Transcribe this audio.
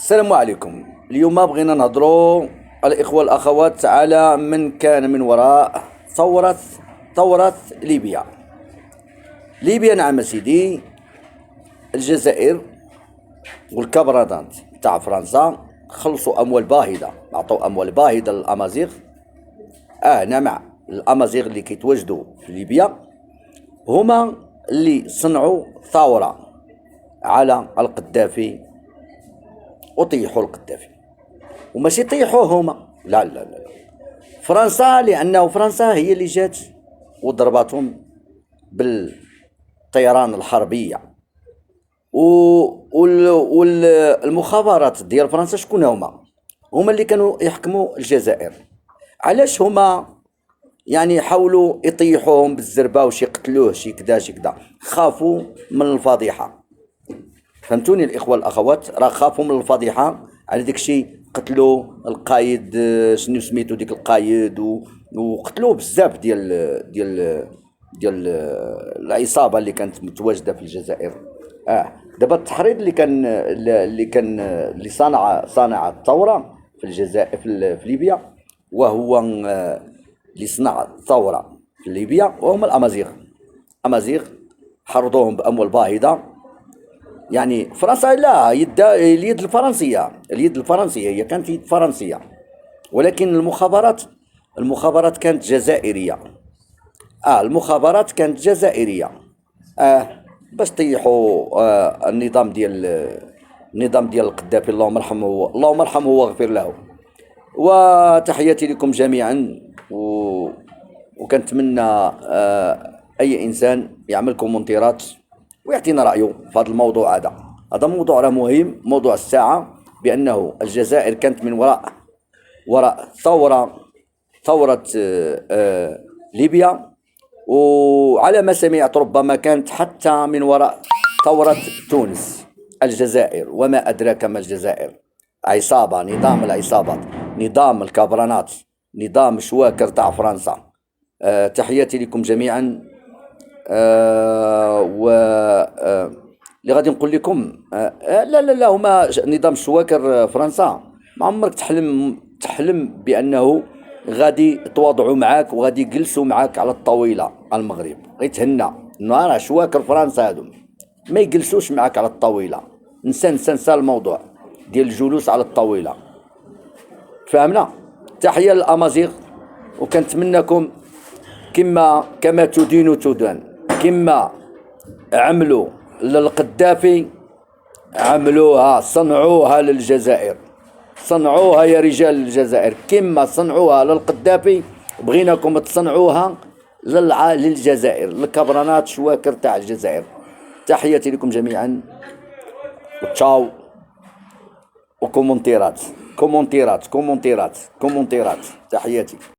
السلام عليكم. اليوم بغينا نهضروا الإخوة الأخوات على من كان من وراء ثورة ليبيا. نعم سيدي، الجزائر والكبردانت تاع فرنسا خلصوا أموال باهظة، عطوا أموال باهظة للأمازيغ. نعم، الأمازيغ اللي كيتواجدوا في ليبيا هما اللي صنعوا ثورة على القذافي وطيحوا القذافي، وماشي طيحوه هما، لا لا لا، فرنسا، لأنه فرنسا هي اللي جات وضربتهم بالطيران الحربية. والمخابرات ديال فرنسا شكون هما اللي كانوا يحكموا الجزائر. علاش هما يعني حاولوا يطيحوهم بالزربة وشي يقتلوه شي كدا شي كدا؟ خافوا من الفضيحة. فهمتوني الإخوة الأخوات؟ راه خافوا من الفضيحة، على داكشي قتلوا القايد، شنو سميتو ديك القايد، وقتلوا بزاف ديال العصابة اللي كانت متواجدة في الجزائر. دابا التحريض اللي صنع الثورة في الجزائر، في ليبيا، وهو اللي صنع الثورة في ليبيا وهم الأمازيغ حرضوهم بأموال باهظة. يعني فرنسا لا، اليد الفرنسية هي كانت يد فرنسية، ولكن المخابرات كانت جزائرية. المخابرات كانت جزائرية باش طيحوا النظام ديال القذافي، اللهم ارحمه واغفر له. وتحياتي لكم جميعا، وكنتمنى اي انسان يعمل كومنتيرات ويعطينا رأيه في هذا الموضوع. هذا موضوع راه مهم، موضوع الساعة، بأنه الجزائر كانت من وراء ثورة ليبيا، وعلى ما سمعت ربما كانت حتى من وراء ثورة تونس. الجزائر وما أدراك ما الجزائر، عصابة، نظام العصابات، نظام الكابرانات، نظام شواكر تاع فرنسا. تحياتي لكم جميعا. اللي غادي نقول لكم، لا لا لا، هما نظام الشواكر فرنسا ما عمرك تحلم بأنه غادي يتواضعوا معاك وغادي يجلسوا معاك على الطاولة. المغرب غيتهنى، راه شواكر فرنسا هادو ما يجلسوش معاك على الطاولة. نسى الموضوع ديال الجلوس على الطاولة. فهمنا؟ تحية للأمازيغ، وكنتمنىكم كما تدين تدان. كما عملوا للقذافي عملوها، صنعوها للجزائر، صنعوها يا رجال الجزائر. كما صنعوها للقذافي بغيناكم تصنعوها للجزائر، للكبرانات شواكر تاع الجزائر. تحياتي لكم جميعا، وتشاو، وكومنتيرات. تحياتي.